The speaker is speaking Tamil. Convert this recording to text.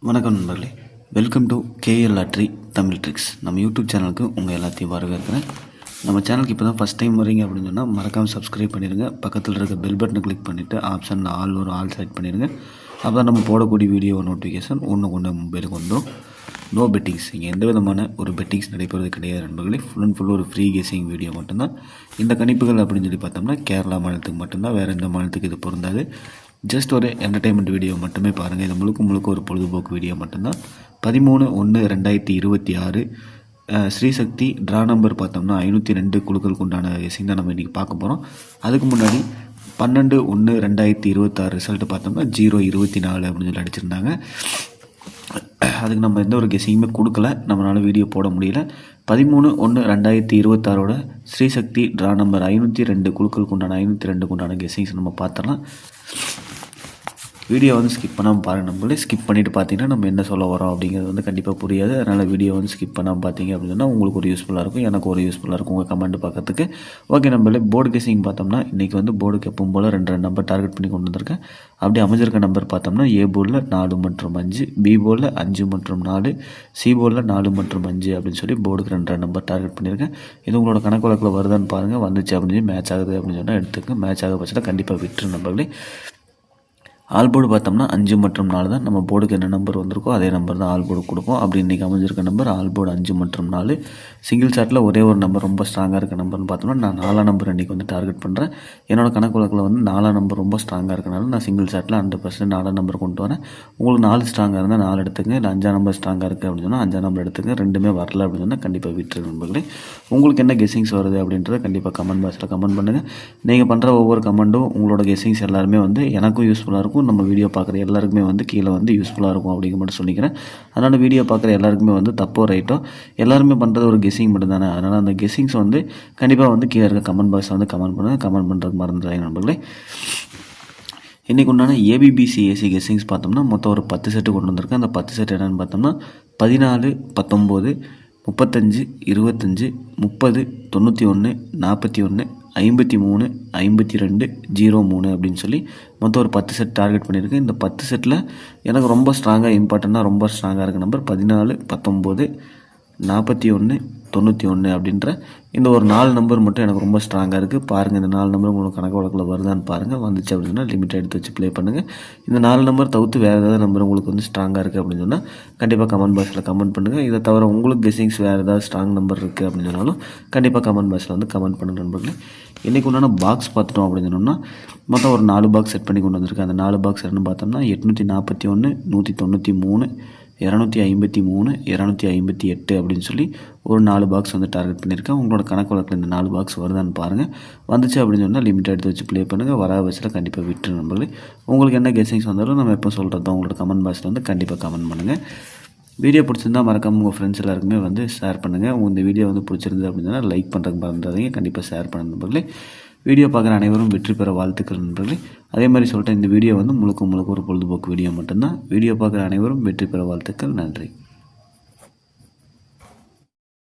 வணக்கம் நண்பர்களே, welcome to KL lottery Tamil tricks. நம்ம யூடியூப் சேனலுக்கு உங்கள் எல்லாத்தையும் வரவேற்கிறேன். நம்ம சேனலுக்கு இப்போ தான் ஃபஸ்ட் டைம் வரீங்க அப்படின்னு சொன்னால் மறக்காமல் சப்ஸ்கிரைப் பண்ணிடுங்க. பக்கத்தில் இருக்க பெல் பட்டனை கிளிக் பண்ணிவிட்டு ஆப்ஷனில் ஆல் செலக்ட் பண்ணிடுங்க. அப்போ தான் நம்ம போடக்கூடிய வீடியோ நோட்டிஃபிகேஷன் ஒன்று மொபைலுக்கு வந்துடும். நோ பெட்டிங்ஸ், இங்கே எந்த விதமான ஒரு பெட்டிங்ஸ் நடைபெறுவது கிடையாது நண்பர்களே. ஃபுல் அண்ட் ஃபுல் ஒரு ஃப்ரீ கெஸிங் வீடியோ மட்டும்தான். இந்த கணிப்புகள் அப்படின்னு சொல்லி பார்த்தோம்னா கேரளா மாநிலத்துக்கு மட்டும்தான், வேறு எந்த மாநிலத்துக்கு இது பொருந்தாது. ஜஸ்ட் ஒரு என்டர்டெயின்மெண்ட் வீடியோ மட்டுமே பாருங்கள். இது முழுக்க ஒரு பொழுதுபோக்கு வீடியோ மட்டும்தான். 13/1/2026 ஸ்ரீசக்தி ட்ரா நம்பர் பார்த்தோம்னா 502 குழுக்களுக்கு உண்டான கெஸிங் தான் நம்ம இன்றைக்கி பார்க்க போகிறோம். அதுக்கு முன்னாடி 12/1/2026 ரிசல்ட்டு பார்த்தோம்னா 0/24 அப்படின்னு சொல்லி அடிச்சிருந்தாங்க. அதுக்கு நம்ம எந்த ஒரு கெஸிங்குமே கொடுக்கல, நம்மளால் வீடியோ போட முடியல. 13/1/2026 ஸ்ரீசக்தி ட்ரா நம்பர் 502 குழுக்களுக்கு உண்டான கெஸிங்ஸ் நம்ம பார்த்துடலாம். வீடியோ ஸ்கிப் பண்ணாமல் பாருங்கள் நம்மளே. ஸ்கிப் பண்ணிவிட்டு பார்த்தீங்கன்னா நம்ம என்ன சொல்ல வரோம் அப்படிங்கிறது கண்டிப்பாக புரியாது. அதனால் வீடியோ ஸ்கிப் பண்ணாமல் பார்த்தீங்க அப்படின்னா உங்களுக்கு ஒரு யூஸ்ஃபுல்லாக இருக்கும், எனக்கு ஒரு யூஸ்ஃபுல்லாக இருக்கும் உங்கள் கமெண்ட் பார்க்கறதுக்கு. ஓகே, நம்மளே போர்டு கெஸிங் பார்த்தோம்னா இன்றைக்கி போர்டுக்கு எப்பவும் போல் 2 நம்பர் டார்கெட் பண்ணி கொண்டு வந்திருக்கேன். அப்படி அமைஞ்சிருக்க நம்பர் பார்த்தோம்னா ஏ போர்டில் 4 மற்றும் 5, பி போர்டில் 5 மற்றும் 4, சி போர்டில் 4 மற்றும் 5 அப்படின்னு சொல்லி போர்டுக்கு 2 நம்பர் டார்கெட் பண்ணியிருக்கேன். இது உங்களோட கணக்கு வழக்கில் வருதான்னு பாருங்கள். வந்துச்சு அப்படின்னு மேட்ச் ஆகுது அப்படின்னு சொன்னால் எடுத்துக்க. மேட்ச் ஆக பட்சத்தில் கண்டிப்பாக விட்டுரு நம்பர்களே. ஆல் போர்டு பார்த்தோம்னா 5 மற்றும் 4 தான். நம்ம போர்டுக்கு என்ன நம்பர் வந்திருக்கோ அதே நம்பர் தான் ஆல் போர்டு கொடுப்போம். அப்படி இன்றைக்கி அமைஞ்சிருக்க நம்பர் ஆல் போர்டு 5 மற்றும் 4. சிங்கிள் சார்ட்டில் ஒரே ஒரு நம்பர் ரொம்ப ஸ்ட்ராங்காக இருக்க நம்பர்னு பார்த்தோம்னா நான் 4ஆம் நம்பர் இன்றைக்கி டார்கெட் பண்ணுறேன். என்னோட கணக்கு வழக்கில் 4ஆம் நம்பர் ரொம்ப ஸ்ட்ராங்காக இருக்கனால நான் சிங்கிள் சார்ட்டில் 100% 4ஆம் நம்பர் கொண்டு வரேன். உங்களுக்கு 4 ஸ்ட்ராங்காக இருந்தால் 4 எடுத்துங்க. இல்லை 5ஆம் நம்பர் ஸ்ட்ராங்காக இருக்குது அப்படின்னு சொன்னால் 5ஆம் நம்பர் எடுத்துங்க. ரெண்டுமே வரல அப்படின்னு சொன்னால் கண்டிப்பாக விட்டுரு நண்பர்களே. உங்களுக்கு என்ன கெஸிங்ஸ் வருது அப்படின்றத கண்டிப்பாக கமெண்ட் பாக்ஸில் கமெண்ட் பண்ணுங்கள். நீங்கள் பண்ணுற ஒவ்வொரு கமெண்ட்டும் உங்களோட கெஸிங்ஸ் எல்லாருமே எனக்கும் யூஸ்ஃபுல்லாக இருக்கும், நம்ம வீடியோ பார்க்குற எல்லாருக்குமே கீழே யூஸ்ஃபுல்லாக இருக்கும் அப்படிங்கிற மட்டும் சொல்லிக்கிறேன். அதனால் வீடியோ பார்க்குற எல்லாருக்குமே தப்போ ரைட்டோ எல்லாருமே பண்ணுறது ஒரு கெஸிங் மட்டும் தானே. அதனால் அந்த கெஸிங்ஸ் கண்டிப்பாக கீழே இருக்க கமெண்ட் பாக்ஸில் கமெண்ட் பண்ணுங்கள். கமெண்ட் பண்ணுறதுக்கு மறந்துடாதீங்க நண்பர்களே. இன்றைக்கு உண்டான ஏபிபிசிஏசி கெஸிங்ஸ் பார்த்தோம்னா மொத்தம் ஒரு 10 செட்டு கொண்டு வந்திருக்கேன். அந்த 10 செட் என்னென்னு பார்த்தோம்னா 14, 19, 35, 25, 30, 91, 41, 53, 52, 03 அப்படின்னு சொல்லி மொத்தம் ஒரு 10 செட் டார்கெட் பண்ணியிருக்கேன். இந்த 10 செட்டில் எனக்கு ரொம்ப ஸ்ட்ராங்காக இம்பார்ட்டண்ட்டாக ரொம்ப ஸ்ட்ராங்காக இருக்க நம்பர் 14, 19, 41, 91 அப்படின்ற இந்த ஒரு 4 நம்பர் மட்டும் எனக்கு ரொம்ப ஸ்ட்ராங்காக இருக்குது. பாருங்கள், இந்த 4 நம்பர் உங்களுக்கு கணக்கு வழக்கில் வருதான்னு பாருங்கள். வந்துச்சு அப்படின்னா லிமிட் எடுத்து வச்சு ப்ளே பண்ணுங்கள். இந்த 4 நம்பர் தவிர்த்து வேறு ஏதாவது நம்பர் உங்களுக்கு ஸ்ட்ராங்காக இருக்குது அப்படின்னு சொன்னால் கண்டிப்பாக கமெண்ட் பாக்ஸில் கமெண்ட் பண்ணுங்கள். இதை தவிர உங்களுக்கு கெஸிங்ஸ் வேறு ஏதாவது ஸ்ட்ராங் நம்பர் இருக்குது அப்படின்னு சொன்னாலும் கண்டிப்பாக கமெண்ட் பாக்ஸில் கமெண்ட் பண்ணுங்கள் நண்பர்களே. இன்றைக்கி உண்டான பாக்ஸ் பார்த்துட்டோம் அப்படின்னு சொன்னால் மொத்தம் ஒரு 4 பாக்ஸ் செட் பண்ணி கொண்டு வந்திருக்கேன். அந்த 4 பாக்ஸ் என்னன்னு பார்த்தோம்னா 841, 193, 253, 258 அப்படின்னு சொல்லி ஒரு 4 பாக்ஸ் டார்கெட் பண்ணியிருக்கேன். உங்களோட கணக்கு வழக்கில் இந்த 4 பாக்ஸ் வருதான்னு பாருங்கள். வந்துச்சு அப்படின்னு சொன்னால் லிமிட் எடுத்து வச்சு ப்ளே பண்ணுங்கள். வராத பட்சத்தில் கண்டிப்பாக விட்டுரு நம்பர்களே. உங்களுக்கு என்ன கெஸிங்ஸ் வந்தாலும் நம்ம எப்போ சொல்கிறது தான் உங்களோட கமெண்ட் பாக்ஸில் கண்டிப்பாக கமெண்ட் பண்ணுங்கள். வீடியோ பிடிச்சிருந்தால் மறக்காமல் உங்கள் ஃப்ரெண்ட்ஸ் எல்லாருக்குமே ஷேர் பண்ணுங்கள். இந்த வீடியோ பிடிச்சிருந்தது அப்படின்னு சொன்னால் லைக் பண்ணுறதுக்கு மறந்துடாதீங்க. கண்டிப்பாக ஷேர் பண்ணுங்க நண்பர்களே. வீடியோ பார்க்குற அனைவரும் வெற்றி பெற வாழ்த்துக்கள் நண்பர்களே. அதே மாதிரி சொல்லிட்டேன், இந்த வீடியோ முழுக்க ஒரு பொழுதுபோக்கு வீடியோ மட்டும்தான். வீடியோ பார்க்குற அனைவரும் வெற்றி பெற வாழ்த்துக்கள். நன்றி.